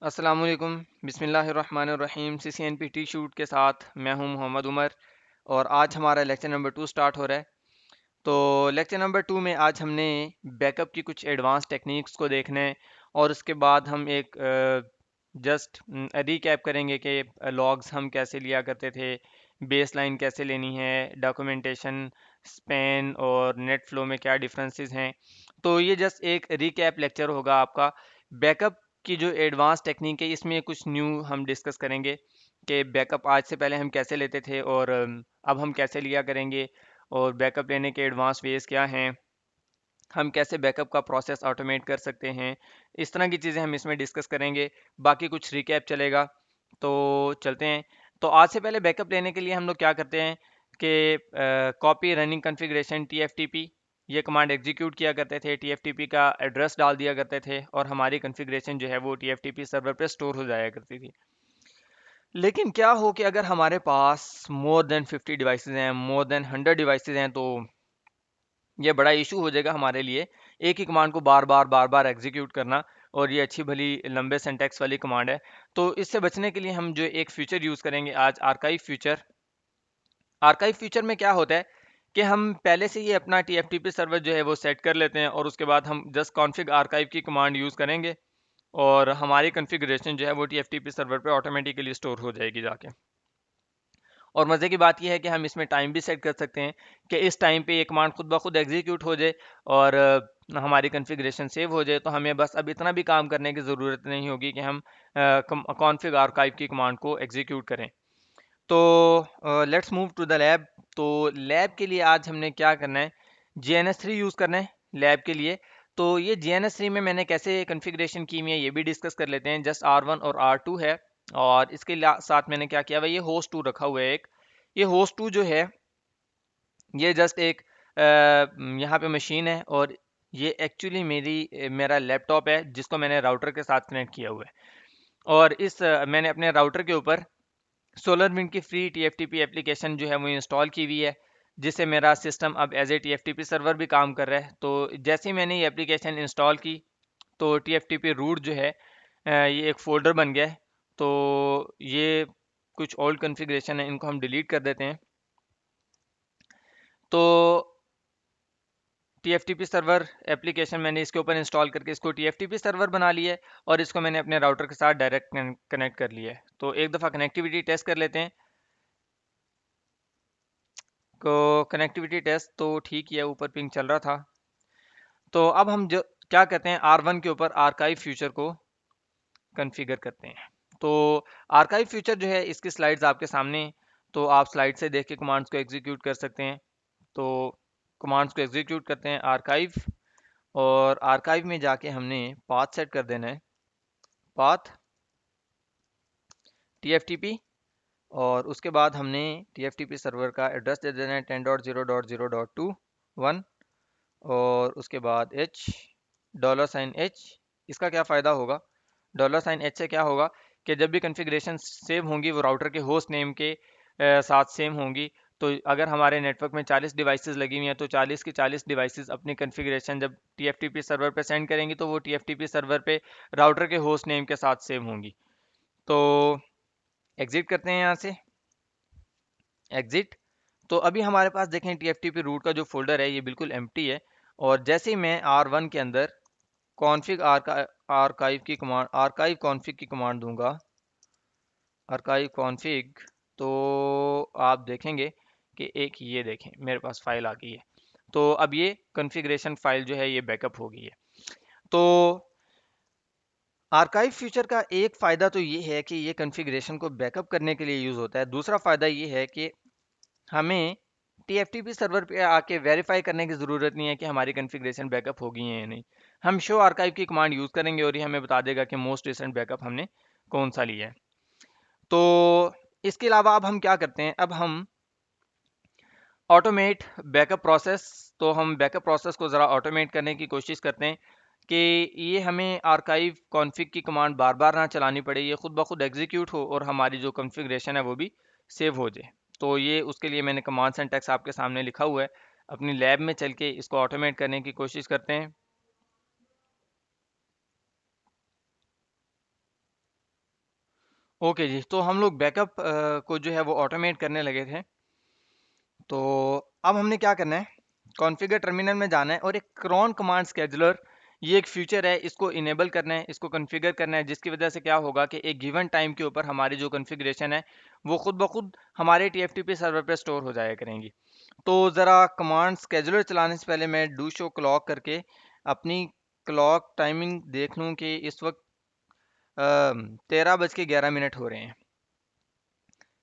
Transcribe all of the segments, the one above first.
अस्सलामुअलैकुम बिस्मिल्लाहिर्रहमानिर्रहीम। CCNP shoot के साथ मैं हूं मोहम्मद उमर और आज हमारा लेक्चर नंबर 2 स्टार्ट हो रहा है। तो लेक्चर नंबर 2 में आज हमने बैकअप की कुछ एडवांस टेक्निक्स को देखना है और उसके बाद हम एक जस्ट रिकैप करेंगे कि लॉग्स हम कैसे लिया करते थे, बेस लाइन कैसे लेनी है, डॉक्यूमेंटेशन, स्पैन और नेट फ्लो में क्या डिफरेंसेस हैं। तो ये जस्ट एक रिकैप लेक्चर होगा आपका। बैकअप की जो एडवांस टेक्निक है इसमें कुछ न्यू हम डिस्कस करेंगे कि बैकअप आज से पहले हम कैसे लेते थे और अब हम कैसे लिया करेंगे, और बैकअप लेने के एडवांस वेज क्या हैं, हम कैसे बैकअप का प्रोसेस ऑटोमेट कर सकते हैं। इस तरह की चीज़ें हम इसमें डिस्कस करेंगे। बाकी कुछ रिकैप चलेगा। तो चलते हैं। तो आज से पहले बैकअप लेने के लिए हम लोग क्या करते हैं कि कॉपी रनिंग कॉन्फ़िगरेशन TFTP ये कमांड एग्जीक्यूट किया करते थे। TFTP का एड्रेस डाल दिया करते थे और हमारी कॉन्फ़िगरेशन जो है वो TFTP सर्वर पे स्टोर हो जाया करती थी। लेकिन क्या हो कि अगर हमारे पास मोर देन 50 डिवाइसेस हैं, मोर देन 100 डिवाइसेस हैं, तो ये बड़ा इशू हो जाएगा हमारे लिए। एक ही कमांड को बार बार एग्जीक्यूट करना, और ये अच्छी भली लंबे सिंटैक्स वाली कमांड है। तो इससे बचने के लिए हम जो एक फीचर यूज़ करेंगे आज, आर्काइव फीचर। आर्काइव फीचर में क्या होता है कि हम पहले से ही अपना TFTP सर्वर जो है वो सेट कर लेते हैं और उसके बाद हम जस्ट कॉन्फ़िग आर्काइव की कमांड यूज़ करेंगे और हमारी कॉन्फ़िगरेशन जो है वो TFTP सर्वर पे ऑटोमेटिकली स्टोर हो जाएगी जाके। और मज़े की बात यह है कि हम इसमें टाइम भी सेट कर सकते हैं कि इस टाइम पे ये कमांड खुद ब खुद एग्जीक्यूट हो जाए और हमारी कॉन्फ़िगरेशन सेव हो जाए। तो हमें बस अब इतना भी काम करने की ज़रूरत नहीं होगी कि हम कॉन्फ़िग आर्काइव की कमांड को एग्जीक्यूट करें। तो let's move to the lab. तो लैब के लिए आज हमने क्या करना है, GNS3 यूज़ करना है लैब के लिए। तो ये GNS3 में मैंने कैसे कॉन्फ़िगरेशन की हुई है ये भी डिस्कस कर लेते हैं। जस्ट R1 और R2 है और इसके साथ मैंने क्या किया हुआ है, ये होस्ट 2 रखा हुआ है एक। ये होस्ट 2 जो है ये जस्ट एक यहाँ पे मशीन है और ये एक्चुअली मेरा लैपटॉप है जिसको मैंने राउटर के साथ कनेक्ट किया हुआ है। और मैंने अपने राउटर के ऊपर सोलरविंड की फ्री TFTP एप्लीकेशन जो है वो इंस्टॉल की हुई है, जिससे मेरा सिस्टम अब एज ए TFTP सर्वर भी काम कर रहा है। तो जैसे ही मैंने ये एप्लीकेशन इंस्टॉल की तो TFTP रूट जो है ये एक फ़ोल्डर बन गया है। तो ये कुछ ओल्ड कॉन्फ़िगरेशन है, इनको हम डिलीट कर देते हैं। तो TFTP सर्वर एप्लीकेशन मैंने इसके ऊपर इंस्टॉल करके इसको TFTP सर्वर बना लिया है और इसको मैंने अपने राउटर के साथ डायरेक्ट कनेक्ट कर लिया है। तो एक दफ़ा कनेक्टिविटी टेस्ट कर लेते हैं। को कनेक्टिविटी टेस्ट तो ठीक ही है, ऊपर पिंग चल रहा था। तो अब हम जो क्या करते हैं, R1 के ऊपर आर्काइव फ्यूचर को कॉन्फ़िगर करते हैं। तो आर्काइव फ्यूचर जो है इसकी स्लाइड्स आपके सामने हैं, तो आप स्लाइड से देख के कमांड्स को एग्जीक्यूट कर सकते हैं। तो कमांड्स को एग्जीक्यूट करते हैं आर्काइव, और आर्काइव में जाके हमने पाथ सेट कर देना है, पाथ TFTP। और उसके बाद हमने TFTP सर्वर का एड्रेस दे देना है 10.0.0.2.1, और उसके बाद $H। इसका क्या फ़ायदा होगा, $H से क्या होगा कि जब भी कॉन्फ़िगरेशन सेव होंगी वो राउटर के होस्ट नेम के साथ सेम होंगी। तो अगर हमारे नेटवर्क में 40 डिवाइसेस लगी हुई हैं तो 40 की 40 डिवाइसेस अपनी कॉन्फ़िगरेशन जब TFTP सर्वर पे सेंड करेंगी तो वो TFTP सर्वर पे राउटर के होस्ट नेम के साथ सेव होंगी। तो एग्ज़िट करते हैं यहाँ से, एग्ज़िट। तो अभी हमारे पास देखें TFTP रूट का जो फ़ोल्डर है ये बिल्कुल एम्प्टी है। और जैसे ही मैं R1 के अंदर कॉन्फ़िग आर्काइव की कमांड, आर्काइव कॉन्फ़िग की कमांड दूंगा, आर्काइव कॉन्फ़िग, तो आप देखेंगे कि एक ये देखें मेरे पास फाइल आ गई है। तो अब ये कॉन्फ़िगरेशन फाइल जो है ये बैकअप हो गई है। तो आर्काइव फीचर का एक फ़ायदा तो ये है कि ये कॉन्फ़िगरेशन को बैकअप करने के लिए यूज़ होता है। दूसरा फ़ायदा ये है कि हमें TFTP सर्वर पे आके वेरीफाई करने की ज़रूरत नहीं है कि हमारी कॉन्फ़िगरेशन बैकअप हो गई है या नहीं। हम शो आर्काइव की कमांड यूज़ करेंगे और ये हमें बता देगा कि मोस्ट रिसेंट बैकअप हमने कौन सा लिया है। तो इसके अलावा अब हम क्या करते हैं, अब हम ऑटोमेट बैकअप प्रोसेस। तो हम बैकअप प्रोसेस को ज़रा ऑटोमेट करने की कोशिश करते हैं कि ये हमें आर्काइव कॉन्फ़िग की कमांड बार बार ना चलानी पड़े, ये खुद ब खुद एग्जीक्यूट हो और हमारी जो कॉन्फ़िगरेशन है वो भी सेव हो जाए। तो ये उसके लिए मैंने कमांड सिंटैक्स आपके सामने लिखा हुआ है। अपनी लैब में चल के इसको ऑटोमेट करने की कोशिश करते हैं। ओके जी, तो हम लोग बैकअप को जो है वो ऑटोमेट करने लगे थे। तो अब हमने क्या करना है, कॉन्फ़िगर टर्मिनल में जाना है और एक क्रॉन कमांड स्केजुलर, ये एक फीचर है, इसको इनेबल करना है, इसको कॉन्फ़िगर करना है, जिसकी वजह से क्या होगा कि एक गिवन टाइम के ऊपर हमारी जो कॉन्फ़िगरेशन है वो खुद ब खुद हमारे टीएफटीपी सर्वर पे स्टोर हो जाया करेंगी। तो ज़रा कमांड स्केजुलर चलाने से पहले मैं डू शो क्लॉक करके अपनी क्लॉक टाइमिंग देख लूँ कि इस वक्त 13:11 हो रहे हैं,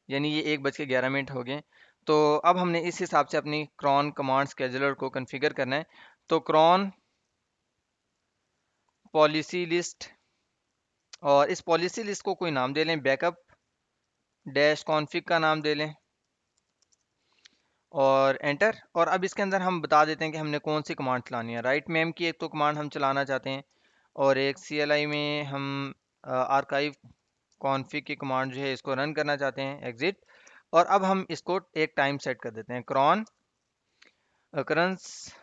यानी ये 1:11 हो गए। तो अब हमने इस हिसाब से अपनी क्रॉन कमांड स्केजुलर को कॉन्फ़िगर करना है। तो क्रॉन पॉलिसी लिस्ट, और इस पॉलिसी लिस्ट को कोई नाम दे लें, बैकअप डैश कॉन्फ़िग का नाम दे लें और एंटर। और अब इसके अंदर हम बता देते हैं कि हमने कौन सी कमांड चलानी है। राइट मैम की एक तो कमांड हम चलाना चाहते हैं, और एक CLI में हम आर्काइव कॉन्फ़िग की कमांड जो है इसको रन करना चाहते हैं, एग्जिट। और अब हम इसको एक टाइम सेट कर देते हैं, क्रॉन अकरेंस,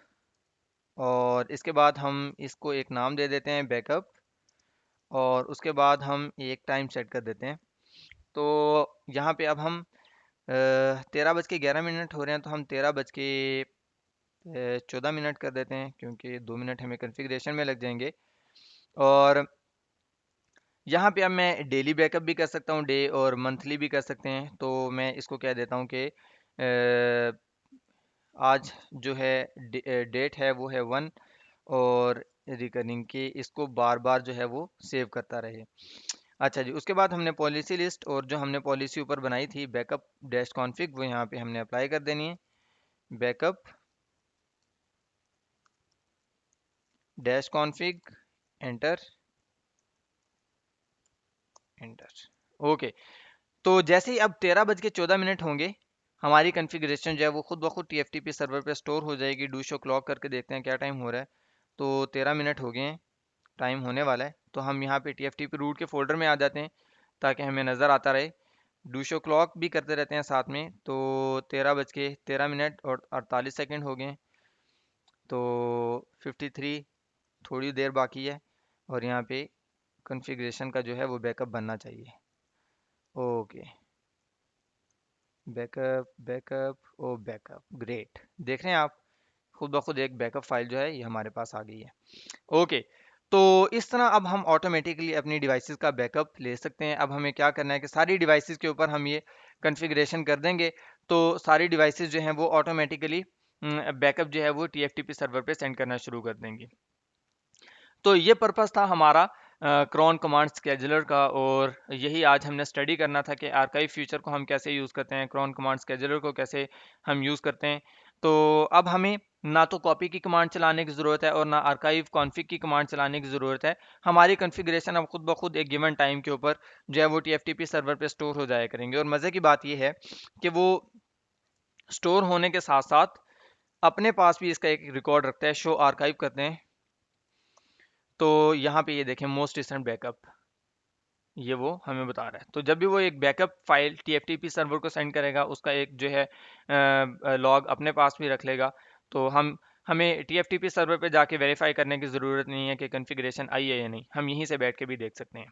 और इसके बाद हम इसको एक नाम दे देते हैं बैकअप, और उसके बाद हम एक टाइम सेट कर देते हैं। तो यहाँ पे अब हम 13:11 हो रहे हैं, तो हम 13:14 कर देते हैं, क्योंकि 2 मिनट हमें कन्फिग्रेशन में लग जाएंगे। और यहाँ पे अब मैं डेली बैकअप भी कर सकता हूँ, डे और मंथली भी कर सकते हैं। तो मैं इसको कह देता हूँ कि आज जो है डेट है वो है 1, और रिकरिंग के इसको बार बार जो है वो सेव करता रहे। अच्छा जी, उसके बाद हमने पॉलिसी लिस्ट और जो हमने पॉलिसी ऊपर बनाई थी बैकअप डैश कॉन्फ़िग, वो यहाँ पे हमने अप्लाई कर देनी है, backup dash config, enter enter. Okay, तो जैसे ही अब 13:14 होंगे, हमारी कॉन्फ़िगरेशन जो है वो खुद ब खुद TFTP सर्वर पे स्टोर हो जाएगी। डू शो क्लॉक करके देखते हैं क्या टाइम हो रहा है। तो 13 मिनट हो गए हैं, टाइम होने वाला है। तो हम यहाँ पे TFTP रूट के फोल्डर में आ जाते हैं ताकि हमें नज़र आता रहे। डू शो क्लॉक भी करते रहते हैं साथ में। तो 13:13 और 48 हो गए हैं। तो 53, थोड़ी देर बाकी है, और यहाँ पे कॉन्फ़िगरेशन का जो है वो बैकअप बनना चाहिए। ओके, बैकअप बैकअप ओ बैकअप, ग्रेट। देख रहे हैं आप, खुद ब खुद एक बैकअप फाइल जो है ये हमारे पास आ गई है। ओके, तो इस तरह अब हम ऑटोमेटिकली अपनी डिवाइसेस का बैकअप ले सकते हैं। अब हमें क्या करना है कि सारी डिवाइसेस के ऊपर हम ये कॉन्फ़िगरेशन कर देंगे, तो सारी डिवाइसेस जो हैं वो ऑटोमेटिकली बैकअप जो है वो TFTP सर्वर पे सेंड करना शुरू कर देंगी। तो ये पर्पस था हमारा क्रॉन कमांड स्केजुलर का, और यही आज हमने स्टडी करना था कि आर्काइव फीचर को हम कैसे यूज़ करते हैं, क्रॉन कमांड स्केजुलर को कैसे हम यूज़ करते हैं। तो अब हमें ना तो कॉपी की कमांड चलाने की ज़रूरत है और ना आर्काइव कॉन्फ़िग की कमांड चलाने की ज़रूरत है। हमारी कॉन्फ़िगरेशन अब खुद ब खुद एक गिवन टाइम के ऊपर जो है वो TFTP सर्वर पे स्टोर हो जाया करेंगे। और मज़े की बात यह है कि वो स्टोर होने के साथ साथ अपने पास भी इसका एक रिकॉर्ड रखता है। शो आर्काइव करते हैं, तो यहाँ पे ये देखें मोस्ट रिसेंट बैकअप, ये वो हमें बता रहा है। तो जब भी वो एक बैकअप फाइल TFTP सर्वर को सेंड करेगा, उसका एक जो है लॉग अपने पास भी रख लेगा। तो हमें TFTP सर्वर पे जाके वेरीफाई करने की ज़रूरत नहीं है कि कॉन्फ़िगरेशन आई है या नहीं, हम यहीं से बैठ के भी देख सकते हैं।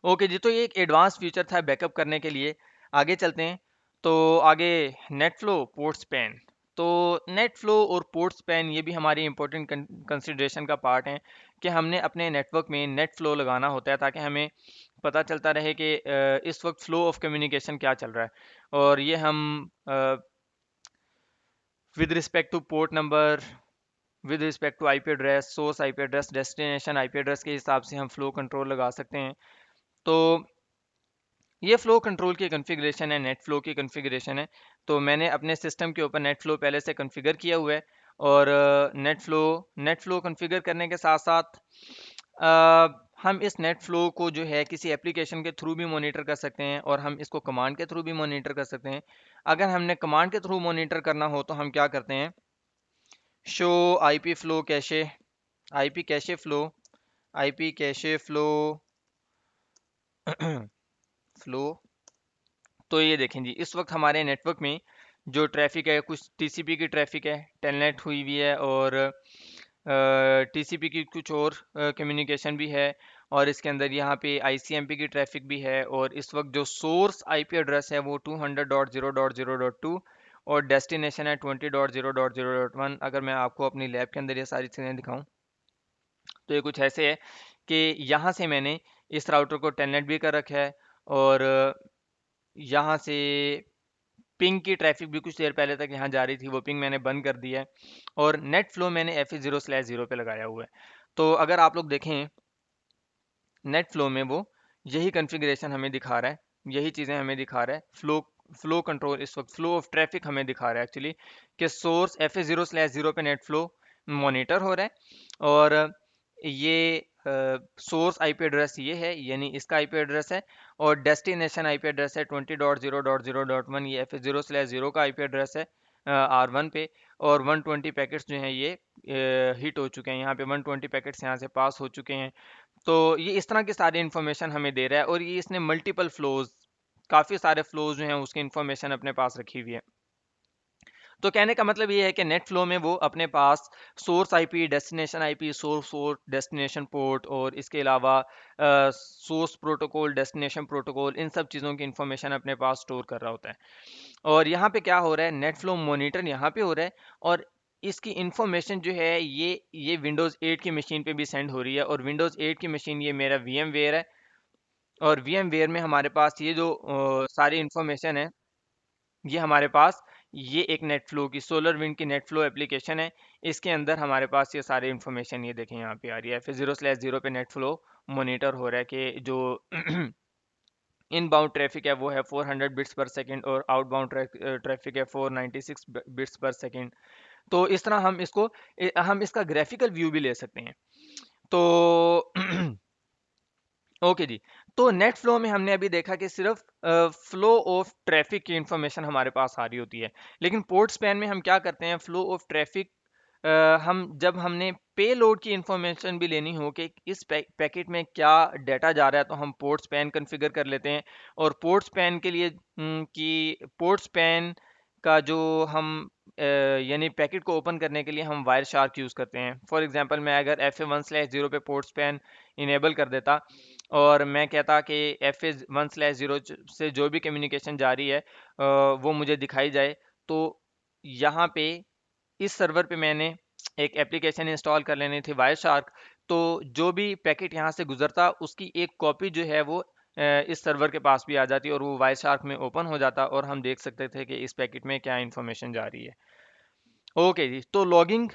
ओके जी, तो ये एक एडवांस फीचर था बैकअप करने के लिए। आगे चलते हैं। तो आगे नेट फ्लो पोर्ट स्पैन। तो नेट फ्लो और पोर्ट स्पैन ये भी हमारी इंपॉर्टेंट कंसिडरेशन का पार्ट है कि हमने अपने नेटवर्क में नेट फ्लो लगाना होता है ताकि हमें पता चलता रहे कि इस वक्त फ्लो ऑफ कम्युनिकेशन क्या चल रहा है। और ये हम with respect to port number, with respect to IP address, source IP address, destination IP address के हिसाब से हम फ्लो कंट्रोल लगा सकते हैं। तो ये फ्लो कंट्रोल की कॉन्फ़िगरेशन है, नेट फ्लो की कॉन्फ़िगरेशन है। तो मैंने अपने सिस्टम के ऊपर नेट फ्लो पहले से कॉन्फ़िगर किया हुआ है। और नेट फ्लो कॉन्फ़िगर करने के साथ साथ हम इस नेट फ्लो को जो है किसी एप्लीकेशन के थ्रू भी मॉनिटर कर सकते हैं, और हम इसको कमांड के थ्रू भी मॉनिटर कर सकते हैं। अगर हमने कमांड के थ्रू मॉनिटर करना हो तो हम क्या करते हैं, show IP flow cache, IP cache flow, IP cache flow flow. तो ये देखें जी, इस वक्त हमारे नेटवर्क में जो ट्रैफिक है, कुछ TCP की ट्रैफिक है, टेलनेट हुई हुई है, और टीसीपी की कुछ और कम्युनिकेशन भी है, और इसके अंदर यहाँ पे आईसीएमपी की ट्रैफिक भी है। और इस वक्त जो सोर्स आईपी एड्रेस है वो 200.0.0.2 और डेस्टिनेशन है 20.0.0.1। अगर मैं आपको अपनी लैब के अंदर ये सारी चीज़ें दिखाऊं तो ये कुछ ऐसे है कि यहाँ से मैंने इस राउटर को टेलनेट भी कर रखा है, और यहाँ से पिंग की ट्रैफिक भी कुछ देर पहले तक यहाँ जा रही थी, वो पिंग मैंने बंद कर दी है। और नेट फ्लो मैंने F0/0 पे लगाया हुआ है। तो अगर आप लोग देखें नेट फ्लो में वो यही कॉन्फ़िगरेशन हमें दिखा रहा है, यही चीज़ें हमें दिखा रहा है। फ्लो कंट्रोल इस वक्त फ्लो ऑफ ट्रैफिक हमें दिखा रहा है एक्चुअली, कि सोर्स F0/0 पे नेट फ्लो मॉनिटर हो रहा है, और ये सोर्स आईपी एड्रेस ये है, यानी इसका आईपी एड्रेस है, और डेस्टिनेशन आईपी एड्रेस है 20.0.0.1। ये F0/0 का आईपी एड्रेस है R1 पे। और 120 पैकेट्स जो हैं ये हिट हो चुके हैं, यहाँ पे 120 पैकेट्स यहाँ से पास हो चुके हैं। तो ये इस तरह की सारी इन्फॉर्मेशन हमें दे रहा है, और ये इसने मल्टीपल फ्लोज, काफ़ी सारे फ्लोज जो हैं उसकी इन्फॉर्मेशन अपने पास रखी हुई है। तो कहने का मतलब ये है कि नेट फ्लो में वो अपने पास source IP, destination IP, source port, destination port, और इसके अलावा सोर्स प्रोटोकॉल, डेस्टिनेशन प्रोटोकॉल, इन सब चीज़ों की इन्फॉर्मेशन अपने पास स्टोर कर रहा होता है। और यहाँ पे क्या हो रहा है, नेट फ्लो मॉनिटर यहाँ पे हो रहा है, और इसकी इंफॉर्मेशन जो है ये विंडोज़ 8 की मशीन पे भी सेंड हो रही है। और विंडोज़ 8 की मशीन ये मेरा वी एम वेयर है, और वी एम वेयर में हमारे पास ये जो सारी इंफॉर्मेशन है, ये हमारे पास ये एक नेट फ्लो की, सोलर विंड की नेट फ्लो एप्लीकेशन है। इसके अंदर हमारे पास ये सारी इंफॉर्मेशन ये देखें यहाँ पे आ रही है। फिर 0/0 पे नेट फ्लो मॉनिटर हो रहा है कि जो इनबाउंड ट्रैफिक है वो है 400 बिट्स पर सेकंड, और आउटबाउंड ट्रैफिक है 496 बिट्स पर सेकंड। तो इस तरह हम इसको हम इसका ग्राफिकल व्यू भी ले सकते हैं। तो ओके जी। तो नेट फ्लो में हमने अभी देखा कि सिर्फ फ्लो ऑफ ट्रैफिक की इंफॉर्मेशन हमारे पास आ रही होती है, लेकिन पोर्ट स्पैन में हम क्या करते हैं, फ्लो ऑफ ट्रैफिक हम जब हमने पे लोड की इंफॉर्मेशन भी लेनी हो कि इस पैकेट में क्या डाटा जा रहा है, तो हम पोर्ट स्पैन कॉन्फ़िगर कर लेते हैं। और पोर्ट स्पैन के लिए कि पोर्ट स्पैन का जो हम यानी पैकेट को ओपन करने के लिए हम वायर शार्क यूज़ करते हैं। फॉर एग्जांपल मैं अगर FA1/0 पे पोर्ट स्पैन इनेबल कर देता, और मैं कहता कि FA1/0 से जो भी कम्युनिकेशन जारी है वो मुझे दिखाई जाए, तो यहाँ पे इस सर्वर पे मैंने एक एप्लीकेशन इंस्टॉल कर लेनी थी वायर शार्क। तो जो भी पैकेट यहाँ से गुजरता उसकी एक कॉपी जो है वो इस सर्वर के पास भी आ जाती, और वो वायर शार्क में ओपन हो जाता, और हम देख सकते थे कि इस पैकेट में क्या इन्फॉर्मेशन जा रही है। ओके जी। तो लॉगिंग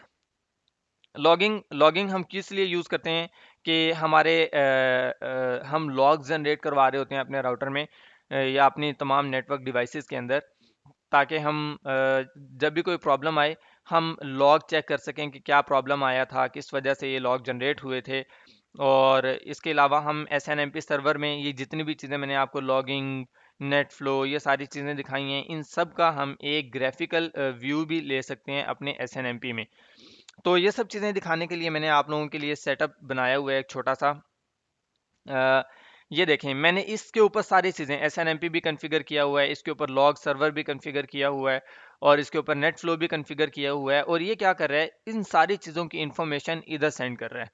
लॉगिंग लॉगिंग हम किस लिए यूज़ करते हैं कि हमारे हम लॉग जनरेट करवा रहे होते हैं अपने राउटर में या अपनी तमाम नेटवर्क डिवाइसेस के अंदर, ताकि हम जब भी कोई प्रॉब्लम आए हम लॉग चेक कर सकें कि क्या प्रॉब्लम आया था, किस वजह से ये लॉग जनरेट हुए थे। और इसके अलावा हम SNMP सर्वर में ये जितनी भी चीज़ें मैंने आपको लॉगिंग, नेट फ्लो, ये सारी चीज़ें दिखाई हैं, इन सब का हम एक ग्राफिकल व्यू भी ले सकते हैं अपने SNMP में। तो ये सब चीज़ें दिखाने के लिए मैंने आप लोगों के लिए सेटअप बनाया हुआ है एक छोटा सा। अ, ये देखें, मैंने इसके ऊपर सारी चीज़ें SNMP भी कॉन्फ़िगर किया हुआ है, इसके ऊपर लॉग सर्वर भी कॉन्फ़िगर किया हुआ है, और इसके ऊपर नेट फ्लो भी कॉन्फ़िगर किया हुआ है। और ये क्या कर रहा है, इन सारी चीज़ों की इंफॉर्मेशन इधर सेंड कर रहा है।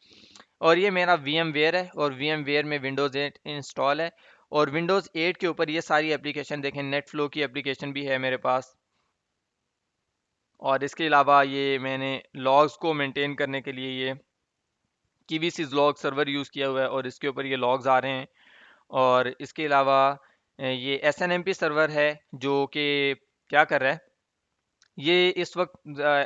और ये मेरा VMware है, और VMware में विंडोज़ 8 इंस्टॉल है, और विंडोज़ 8 के ऊपर ये सारी एप्लीकेशन देखें, नेट फ्लो की एप्लीकेशन भी है मेरे पास। और इसके अलावा ये मैंने लॉग्स को मेंटेन करने के लिए ये KVSys लॉग सर्वर यूज़ किया हुआ है, और इसके ऊपर ये लॉग्स आ रहे हैं। और इसके अलावा ये SNMP सर्वर है जो कि क्या कर रहा है, ये इस वक्त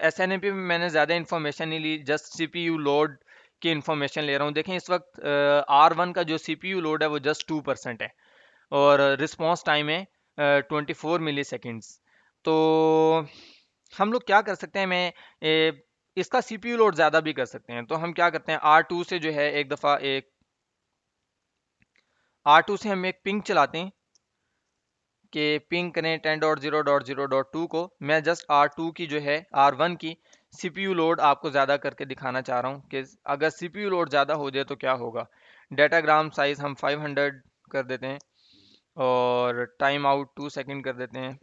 SNMP में मैंने ज़्यादा इन्फॉर्मेशन नहीं ली, जस्ट CPU लोड की इन्फॉर्मेशन ले रहा हूँ। देखें इस वक्त R1 का जो CPU लोड है वो जस्ट 2% है, और रिस्पॉन्स टाइम है 24 मिली सेकेंड्स। तो हम लोग क्या कर सकते हैं, इसका CPU लोड ज़्यादा भी कर सकते हैं। तो हम क्या करते हैं, R2 से जो है एक दफ़ा एक R2 से हम एक पिंग चलाते हैं कि पिंग करें 10.0.0.2 को। मैं जस्ट R2 की जो है R1 की CPU लोड आपको ज़्यादा करके दिखाना चाह रहा हूँ कि अगर CPU लोड ज़्यादा हो जाए तो क्या होगा। डाटाग्राम साइज़ हम 500 कर देते हैं, और टाइम आउट 2 सेकंड कर देते हैं।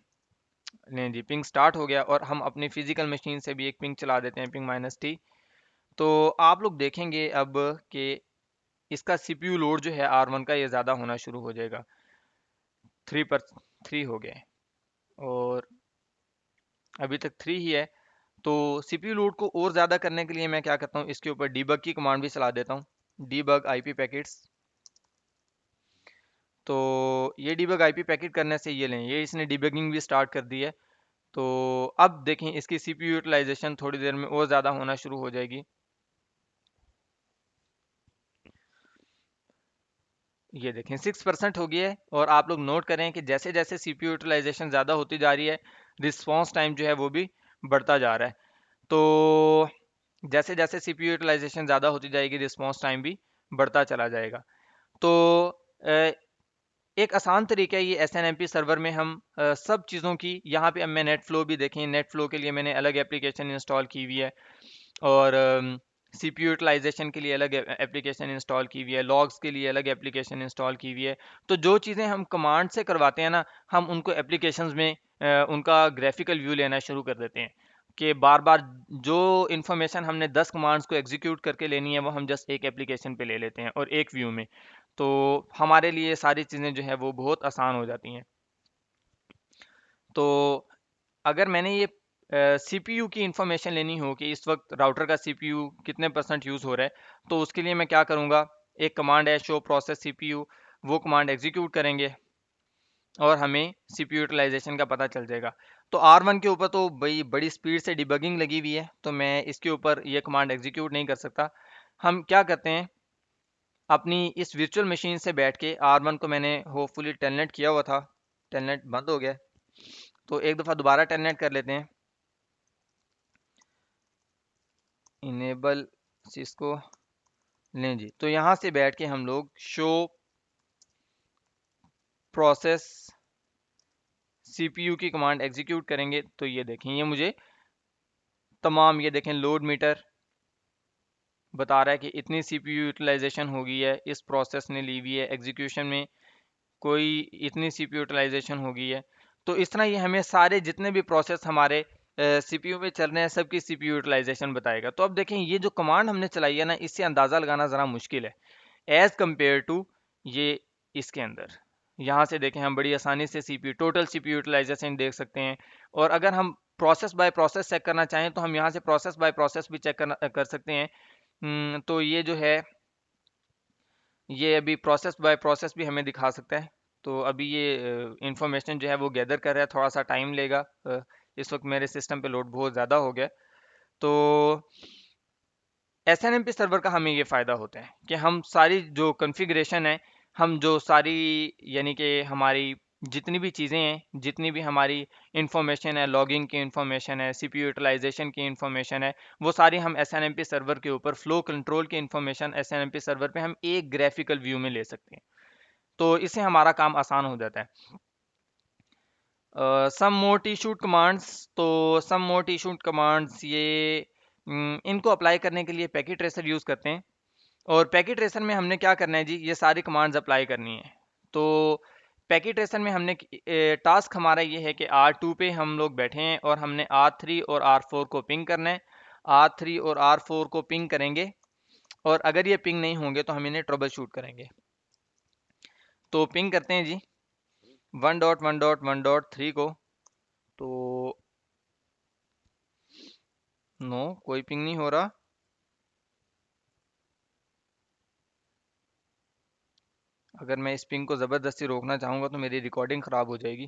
नहीं जी, पिंग स्टार्ट हो गया, और हम अपनी फिजिकल मशीन से भी एक पिंग चला देते हैं, पिंग -T। तो आप लोग देखेंगे अब कि इसका सीपीयू लोड जो है R1 का ये ज़्यादा होना शुरू हो जाएगा। 3 हो गए और अभी तक 3 ही है। तो सीपीयू लोड को और ज़्यादा करने के लिए मैं क्या करता हूँ, इसके ऊपर डीबग की कमांड भी चला देता हूँ, डीबग आईपी पैकेट्स। तो ये डीबग आईपी पैकेट करने से ये लें, ये इसने डीबगिंग भी स्टार्ट कर दी है। तो अब देखें इसकी सीपीयू यूटिलाइजेशन थोड़ी देर में और ज़्यादा होना शुरू हो जाएगी। ये देखें 6% हो गया है। और आप लोग नोट करें कि जैसे जैसे सीपीयू यूटिलाइजेशन ज़्यादा होती जा रही है, रिस्पॉन्स टाइम जो है वो भी बढ़ता जा रहा है। तो जैसे जैसे सीपीयू यूटिलाइजेशन ज़्यादा होती जाएगी, रिस्पॉन्स टाइम भी बढ़ता चला जाएगा। तो अ, एक आसान तरीका है ये एसएनएमपी सर्वर में हम सब चीज़ों की, यहाँ पे अब मैं नेट फ्लो भी देखें, नेट फ्लो के लिए मैंने अलग एप्लीकेशन इंस्टॉल की हुई है और सीपीयू यूटिलाइजेशन के लिए अलग एप्लीकेशन इंस्टॉल की हुई है, लॉग्स के लिए अलग एप्लीकेशन इंस्टॉल की हुई है। तो जो चीज़ें हम कमांड से करवाते हैं ना, हम उनको एप्लीकेशंस में उनका ग्राफिकल व्यू लेना शुरू कर देते हैं कि बार बार जो इन्फॉर्मेशन हमने 10 कमांड्स को एग्जीक्यूट करके लेनी है वो हम जस्ट एक एप्लीकेशन पे ले लेते हैं और एक व्यू में। तो हमारे लिए सारी चीज़ें जो है वो बहुत आसान हो जाती हैं। तो अगर मैंने ये सीपीयू की इंफॉर्मेशन लेनी हो कि इस वक्त राउटर का सीपीयू कितने परसेंट यूज़ हो रहा है, तो उसके लिए मैं क्या करूँगा, एक कमांड है शो प्रोसेस सीपीयू, वो कमांड एग्जीक्यूट करेंगे और हमें सीपीयू यूटिलाइजेशन का पता चल जाएगा। तो R1 के ऊपर तो भाई बड़ी स्पीड से डिबगिंग लगी हुई है, तो मैं इसके ऊपर ये कमांड एग्जीक्यूट नहीं कर सकता। हम क्या करते हैं, अपनी इस वर्चुअल मशीन से बैठ के R1 को मैंने होपफुली टेलनेट किया हुआ था, टेलनेट बंद हो गया, तो एक दफ़ा दोबारा टेलनेट कर लेते हैं। इनेबल सिस्को लें जी। तो यहाँ से बैठ के हम लोग शो प्रोसेस सीपीयू की कमांड एग्जीक्यूट करेंगे। तो ये देखें, ये मुझे तमाम, ये देखें लोड मीटर बता रहा है कि इतनी सीपीयू यूटिलाइजेशन हो गई है, इस प्रोसेस ने ली हुई है एग्जीक्यूशन में, कोई इतनी सीपीयू यूटिलाइजेशन हो गई है। तो इस तरह ये हमें सारे जितने भी प्रोसेस हमारे सीपीयू में चल रहे हैं सबकी सीपीयू यूटिलाइजेशन बताएगा। तो अब देखें ये जो कमांड हमने चलाई है ना, इससे अंदाज़ा लगाना ज़रा मुश्किल है एज़ कम्पेयर टू ये इसके अंदर। यहाँ से देखें हम बड़ी आसानी से सीपीयू टोटल सीपीयू यूटिलाइजेशन देख सकते हैं। और अगर हम प्रोसेस बाय प्रोसेस चेक करना चाहें तो हम यहाँ से प्रोसेस बाय प्रोसेस भी चेक कर सकते हैं। तो ये जो है, ये अभी प्रोसेस बाय प्रोसेस भी हमें दिखा सकता है। तो अभी ये इंफॉर्मेशन जो है वो गैदर कर रहा है, थोड़ा सा टाइम लेगा। इस वक्त मेरे सिस्टम पे लोड बहुत ज़्यादा हो गया। तो एसएनएमपी सर्वर का हमें ये फ़ायदा होता है कि हम सारी जो कॉन्फ़िगरेशन है, हम जो सारी, यानी कि हमारी जितनी भी चीज़ें हैं, जितनी भी हमारी इंफॉर्मेशन है, लॉगिंग की इंफॉर्मेशन है, सीपीयू यूटिलाइजेशन की इंफॉर्मेशन है, वो सारी हम एसएनएमपी सर्वर के ऊपर, फ्लो कंट्रोल की इंफॉर्मेशन एसएनएमपी सर्वर पे हम एक ग्राफिकल व्यू में ले सकते हैं। तो इससे हमारा काम आसान हो जाता है। सम मोर टी-शूट कमांड्स, तो सम मोर टी-शूट कमांड्स ये इनको अप्लाई करने के लिए पैकेट ट्रेसर यूज़ करते हैं। और पैकेट ट्रेसर में हमने क्या करना है जी, ये सारी कमांड्स अप्लाई करनी है। तो पैकेट ट्रेसर में हमने टास्क हमारा ये है कि R2 पे हम लोग बैठे हैं और हमने R3 और R4 को पिंग करना है। R3 और R4 को पिंग करेंगे और अगर ये पिंग नहीं होंगे तो हम इन्हें ट्रबल शूट करेंगे। तो पिंग करते हैं जी 1.1.1.3 को। तो नो, कोई पिंग नहीं हो रहा। अगर मैं इस पिंग को ज़बरदस्ती रोकना चाहूँगा तो मेरी रिकॉर्डिंग ख़राब हो जाएगी,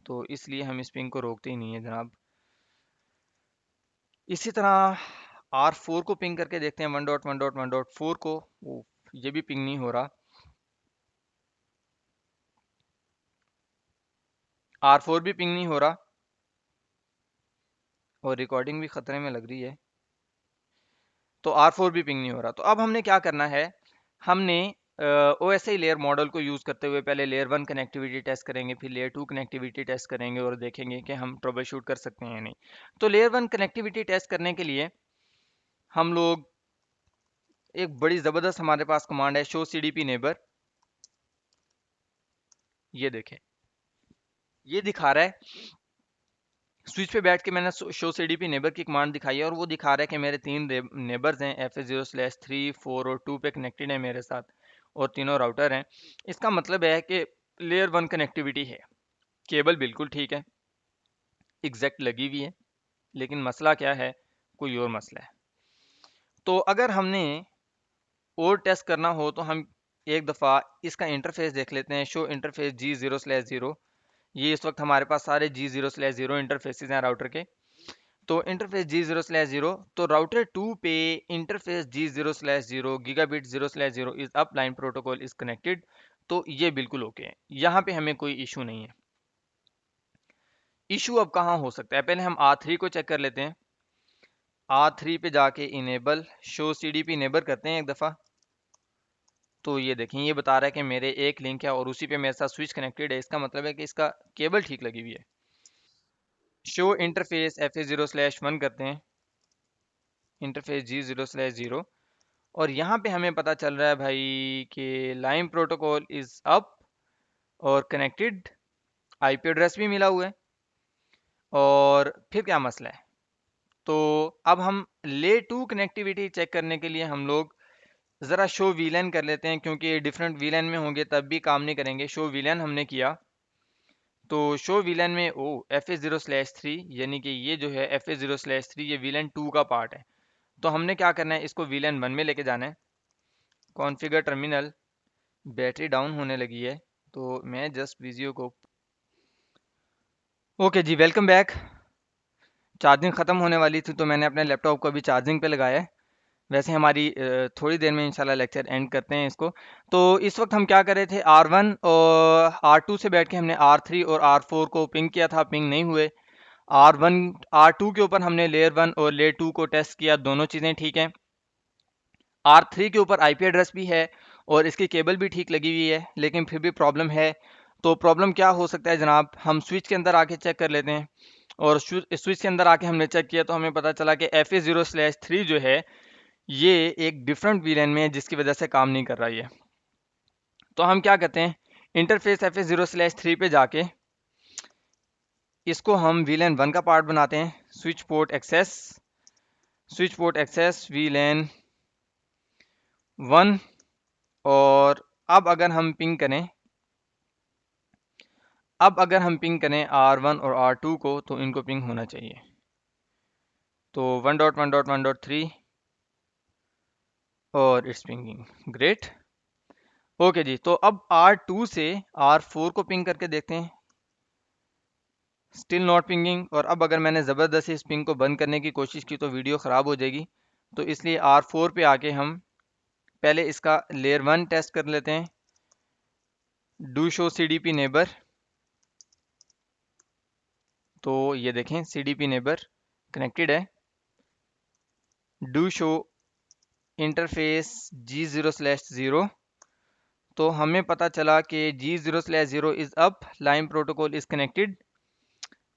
तो इसलिए हम इस पिंग को रोकते ही नहीं है जनाब। इसी तरह R4 को पिंग करके देखते हैं 1.1.1.4 को। ओ, ये भी पिंग नहीं हो रहा। R4 भी पिंग नहीं हो रहा और रिकॉर्डिंग भी ख़तरे में लग रही है। तो R4 भी पिंग नहीं हो रहा। तो अब हमने क्या करना है, हमने OSI लेयर मॉडल को यूज़ करते हुए पहले लेयर 1 कनेक्टिविटी टेस्ट करेंगे, फिर लेयर 2 कनेक्टिविटी टेस्ट करेंगे और देखेंगे कि हम ट्रबल शूट कर सकते हैं या नहीं। तो लेयर 1 कनेक्टिविटी टेस्ट करने के लिए हम लोग, एक बड़ी ज़बरदस्त हमारे पास कमांड है शो CDP नेबर। ये देखें, ये दिखा रहा है स्विच पे बैठ के मैंने शो CDP नेबर की कमांड दिखाई है और वो दिखा रहा है कि मेरे 3 नेबर्स हैं, FA0/3, 4 और 2 पे कनेक्टेड है मेरे साथ और तीनों राउटर हैं। इसका मतलब है कि लेयर 1 कनेक्टिविटी है, केबल बिल्कुल ठीक है, एग्जैक्ट लगी हुई है, लेकिन मसला क्या है, कोई और मसला है। तो अगर हमने और टेस्ट करना हो तो हम एक दफ़ा इसका इंटरफेस देख लेते हैं, शो इंटरफेस G0/0। ये इस वक्त हमारे पास सारे G0/0 इंटरफेसेस हैं राउटर के। तो इंटरफेस G0/0, तो राउटर 2 पे interface G0/0 gigabit 0/0 is up, line protocol is connected. तो ये बिल्कुल ओके है, यहाँ पे हमें कोई इशू नहीं है। इशू अब कहाँ हो सकता है, पहले हम R3 को चेक कर लेते हैं। R3 पे जाके इनेबल शो CDP इनेबल करते हैं एक दफ़ा। तो ये देखें, ये बता रहा है कि मेरे एक लिंक है और उसी पे मेरे साथ स्विच कनेक्टेड है, इसका मतलब है कि इसका केबल ठीक लगी हुई है। शो इंटरफेस FA0/1 करते हैं, इंटरफेस G0/0, और यहाँ पे हमें पता चल रहा है भाई कि लाइन प्रोटोकॉल इज अप और कनेक्टेड, IP एड्रेस भी मिला हुआ है। और फिर क्या मसला है, तो अब हम ले टू कनेक्टिविटी चेक करने के लिए हम लोग ज़रा शो वीलैन कर लेते हैं, क्योंकि डिफरेंट वीलैन में होंगे तब भी काम नहीं करेंगे। शो वीलैन हमने किया, तो शो वीलैन में FA0/3, यानी कि ये जो है FA0/3 ये वीलैन 2 का पार्ट है। तो हमने क्या करना है, इसको वीलैन 1 में लेके जाना है। कॉन्फ़िगर टर्मिनल, बैटरी डाउन होने लगी है तो मैं जस्ट वीडियो को, ओके जी, वेलकम बैक। चार्जिंग ख़त्म होने वाली थी तो मैंने अपने लैपटॉप को अभी चार्जिंग पे लगाया है। वैसे हमारी थोड़ी देर में इंशाल्लाह लेक्चर एंड करते हैं इसको। तो इस वक्त हम क्या कर रहे थे, R1 और R2 से बैठ के हमने R3 और R4 को पिंग किया था, पिंग नहीं हुए। R1 R2 के ऊपर हमने लेयर 1 और लेयर 2 को टेस्ट किया, दोनों चीज़ें ठीक हैं। R3 के ऊपर IP एड्रेस भी है और इसकी केबल भी ठीक लगी हुई है, लेकिन फिर भी प्रॉब्लम है। तो प्रॉब्लम क्या हो सकता है जनाब, हम स्विच के अंदर आके चेक कर लेते हैं। और स्विच के अंदर आके हमने चेक किया तो हमें पता चला कि FA0/3 जो है ये एक डिफरेंट वीलैन में है, जिसकी वजह से काम नहीं कर रहा ये। तो हम क्या करते हैं, इंटरफेस FA0/3 पे जाके इसको हम वीलैन 1 का पार्ट बनाते हैं। Switch port access VLAN 1। और अब अगर हम पिंग करें, R1 और R2 को, तो इनको पिंग होना चाहिए। तो 1.1.1.3 और इट्स पिंगिंग, ग्रेट। ओके जी, तो अब R2 से R4 को पिंग करके देखते हैं, स्टिल नॉट पिंगिंग। और अब अगर मैंने ज़बरदस्ती इस पिंग को बंद करने की कोशिश की तो वीडियो ख़राब हो जाएगी। तो इसलिए R4 पे आके हम पहले इसका लेयर 1 टेस्ट कर लेते हैं। डू शो CDP नेबर, तो ये देखें CDP नेबर कनेक्टेड है। डू शो इंटरफेस G0/0, तो हमें पता चला कि G0/0 is up, line protocol is connected,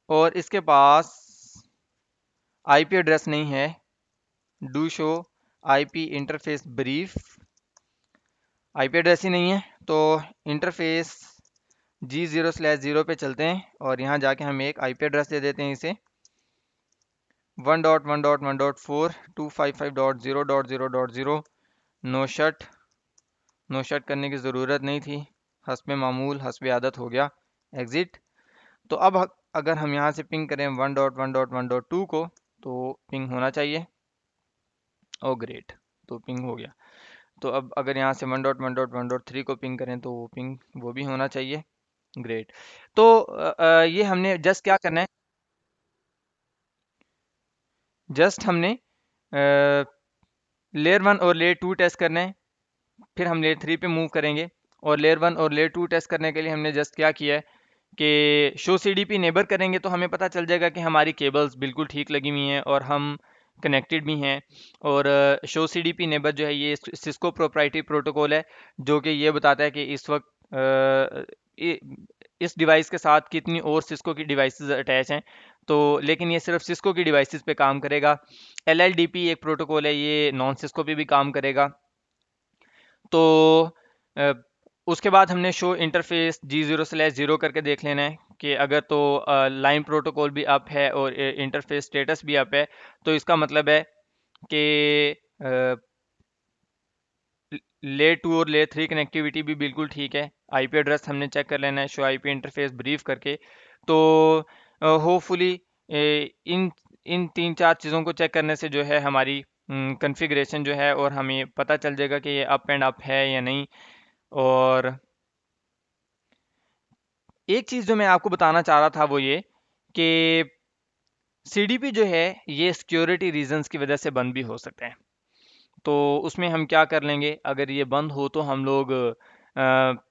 और इसके पास IP एड्रेस नहीं है। Do show IP interface brief, IP address ही नहीं है। तो इंटरफेस G0/0 पे चलते हैं और यहाँ जाके हम एक IP एड्रेस दे देते हैं इसे 1.1.1.4 255.0.0.0। नो शट करने की ज़रूरत नहीं थी, हस्ब मामूल हस्ब आदत हो गया, एग्ज़िट। तो अब अगर हम यहाँ से पिंग करें 1.1.1.2 को, तो पिंग होना चाहिए। ओ ग्रेट, तो पिंग हो गया। तो अब अगर यहाँ से 1.1.1.3 को पिंग करें तो वो पिंग वो भी होना चाहिए, ग्रेट। तो ये हमने जस्ट क्या करना है, जस्ट हमने लेयर 1 और लेयर 2 टेस्ट करना है, फिर हम लेयर 3 पे मूव करेंगे। और लेयर 1 और लेयर 2 टेस्ट करने के लिए हमने जस्ट क्या किया है कि शो CDP नेबर करेंगे तो हमें पता चल जाएगा कि हमारी केबल्स बिल्कुल ठीक लगी हुई हैं और हम कनेक्टेड भी हैं। और शो CDP नेबर जो है ये सिस्को प्रोप्राइटरी प्रोटोकॉल है, जो कि ये बताता है कि इस वक्त इस डिवाइस के साथ कितनी और सिस्को की डिवाइसेस अटैच हैं। तो लेकिन ये सिर्फ सिस्को की डिवाइसेस पे काम करेगा। LLDP एक प्रोटोकॉल है, ये नॉन सिस्को पे भी काम करेगा। तो उसके बाद हमने शो इंटरफेस G0/0 करके देख लेना है कि अगर तो लाइन प्रोटोकॉल भी अप है और इंटरफेस स्टेटस भी अप है, तो इसका मतलब है कि लेयर 2 और लेयर 3 कनेक्टिविटी भी बिल्कुल ठीक है। आईपी एड्रेस हमने चेक कर लेना है शो आईपी इंटरफेस ब्रीफ करके। तो होपफुली इन इन तीन चार चीज़ों को चेक करने से जो है हमारी कॉन्फ़िगरेशन जो है और हमें पता चल जाएगा कि ये अप एंड अप है या नहीं। और एक चीज़ जो मैं आपको बताना चाह रहा था वो ये कि सीडीपी जो है ये सिक्योरिटी रीजंस की वजह से बंद भी हो सकते हैं। तो उसमें हम क्या कर लेंगे, अगर ये बंद हो तो हम लोग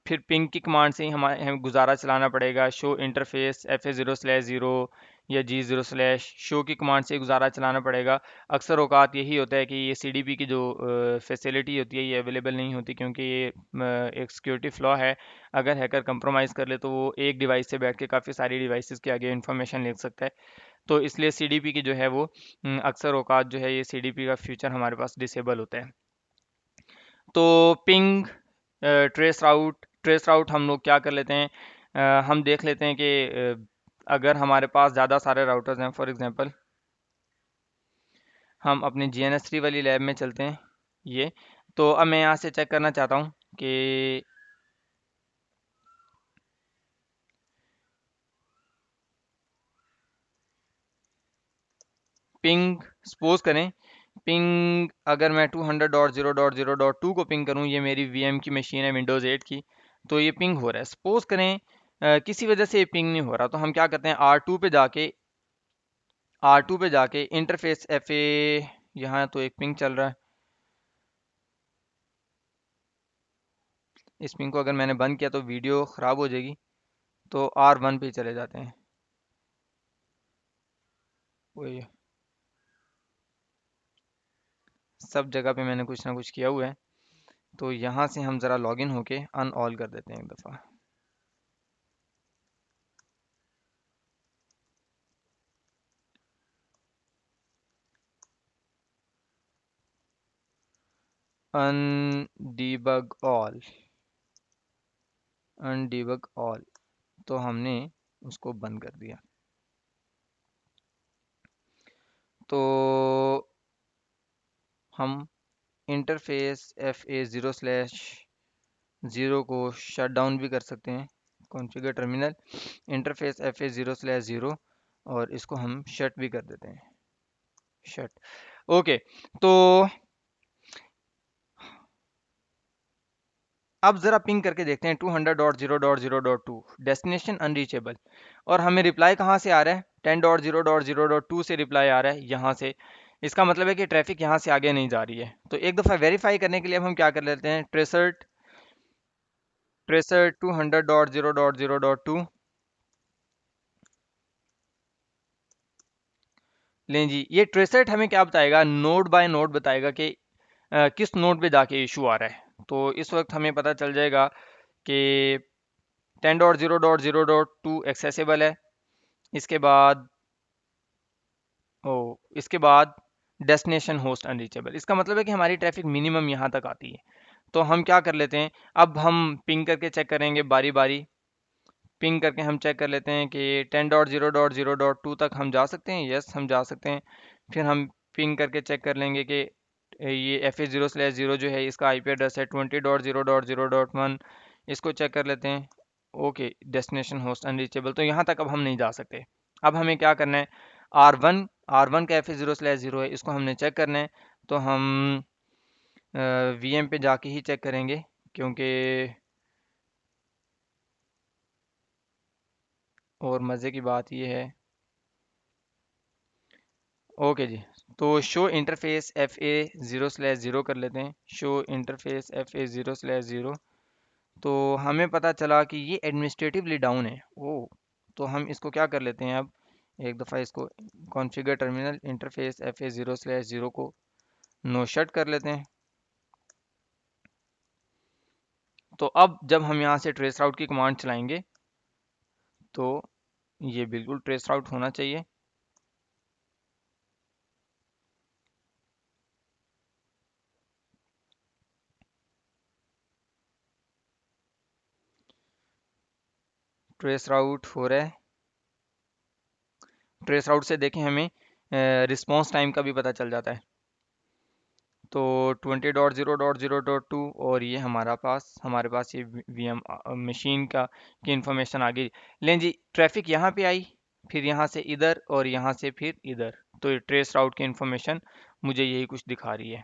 फिर पिंग की कमांड से ही हमें गुजारा चलाना पड़ेगा। शो इंटरफेस FA0/0 या G0/ शो की कमांड से ही गुजारा चलाना पड़ेगा। अक्सर औकात यही होता है कि ये सीडीपी की जो फैसिलिटी होती है ये अवेलेबल नहीं होती, क्योंकि ये एक सिक्योरिटी फ्लॉ है। अगर हैकर कंप्रोमाइज़ कर ले तो वो एक डिवाइस से बैठ के काफ़ी सारी डिवाइसेस के आगे इंफॉर्मेशन ले सकता है। तो इसलिए सीडीपी की जो है वो अक्सर औकात जो है ये सीडीपी का फीचर हमारे पास डिसेबल होता है। तो पिंग ट्रेस राउट हम लोग क्या कर लेते हैं, हम देख लेते हैं कि अगर हमारे पास ज़्यादा सारे राउटर्स हैं, फॉर एग्जांपल हम अपनी GNS3 वाली लैब में चलते हैं। ये तो अब मैं यहाँ से चेक करना चाहता हूँ कि पिंग सपोज करें, पिंग अगर मैं 200.0.0.2 को पिंग करूं, ये मेरी VM की मशीन है विंडोज़ 8 की, तो ये पिंग हो रहा है। सपोज करें किसी वजह से ये पिंग नहीं हो रहा, तो हम क्या करते हैं, R2 पे जाके इंटरफेस FA, यहाँ तो एक पिंग चल रहा है। इस पिंग को अगर मैंने बंद किया तो वीडियो ख़राब हो जाएगी, तो R1 पे चले जाते हैं। वही सब जगह पे मैंने कुछ ना कुछ किया हुआ है। तो यहाँ से हम ज़रा लॉगिन होके अनऑल कर देते हैं एक दफ़ा। अनडीबग ऑल, अनडीबग ऑल, तो हमने उसको बंद कर दिया। तो हम इंटरफेस FA0/0 को शट डाउन भी कर सकते हैं। कॉन्फ़िगर टर्मिनल इंटरफेस FA0/0 और इसको हम शट भी कर देते हैं, शट। ओके, तो अब ज़रा पिंग करके देखते हैं 200.0.0.2 डेस्टिनेशन अनरीचेबल, और हमें रिप्लाई कहाँ से आ रहा है, 10.0.0.2 से रिप्लाई आ रहा है यहाँ से। इसका मतलब है कि ट्रैफिक यहाँ से आगे नहीं जा रही है। तो एक दफ़ा वेरीफाई करने के लिए अब हम क्या कर लेते हैं, ट्रेसर्ट ट्रेसर्ट 200.0.0.2 लें जी। ये ट्रेसर्ट हमें क्या बताएगा, नोड बाय नोड बताएगा कि किस नोड पे जाके इशू आ रहा है। तो इस वक्त हमें पता चल जाएगा कि 10.0.0.2 एक्सेसिबल है। इसके बाद ओ इसके बाद डेस्टिनेशन होस्ट अनरीचेबल, इसका मतलब है कि हमारी ट्रैफिक मिनिमम यहाँ तक आती है। तो हम क्या कर लेते हैं, अब हम पिंग करके चेक करेंगे बारी बारी। पिंग करके हम चेक कर लेते हैं कि 10.0.0.2 तक हम जा सकते हैं, यस हम जा सकते हैं। फिर हम पिंग करके चेक कर लेंगे कि ये FA0/0 जो है इसका IP एड्रेस है 20.0.0.1, इसको चेक कर लेते हैं। ओके, डेस्टिनेशन होस्ट अनरीचेबल, तो यहाँ तक अब हम नहीं जा सकते। अब हमें क्या करना है, आर वन का FA0/0 है, इसको हमने चेक करना है। तो हम VM पे जाके ही चेक करेंगे, क्योंकि और मज़े की बात ये है। ओके जी, तो शो इंटरफेस FA0/0 कर लेते हैं, शो इंटरफेस FA0/0। तो हमें पता चला कि ये एडमिनिस्ट्रेटिवली डाउन है। ओ, तो हम इसको क्या कर लेते हैं, अब एक दफ़ा इसको कॉन्फ़िगर टर्मिनल इंटरफेस FA0/0 को नो शट कर लेते हैं। तो अब जब हम यहाँ से ट्रेस राउट की कमांड चलाएंगे तो ये बिल्कुल ट्रेस आउट होना चाहिए। ट्रेस राउट हो रहा है। ट्रेस राउट से देखें हमें रिस्पॉन्स टाइम का भी पता चल जाता है। तो 20.0.0.2 और ये हमारे पास ये VM मशीन का की इंफॉर्मेशन आ गई। लें जी, ट्रैफिक यहाँ पे आई, फिर यहाँ से इधर और यहाँ से फिर इधर, तो ये ट्रेस राउट की इंफॉर्मेशन मुझे यही कुछ दिखा रही है।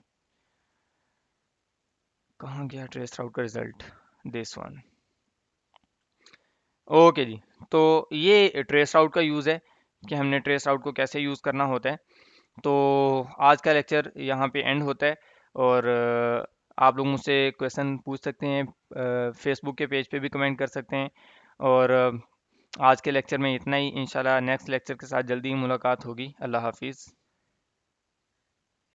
कहाँ गया ट्रेस राउट का रिजल्ट? This one. ओके जी, तो ये ट्रेस आउट का यूज़ है कि हमने ट्रेस आउट को कैसे यूज़ करना होता है। तो आज का लेक्चर यहाँ पे एंड होता है। और आप लोग मुझसे क्वेश्चन पूछ सकते हैं, फेसबुक के पेज पे भी कमेंट कर सकते हैं। और आज के लेक्चर में इतना ही। इंशाल्लाह नेक्स्ट लेक्चर के साथ जल्दी ही मुलाकात होगी। अल्लाह हाफिज़।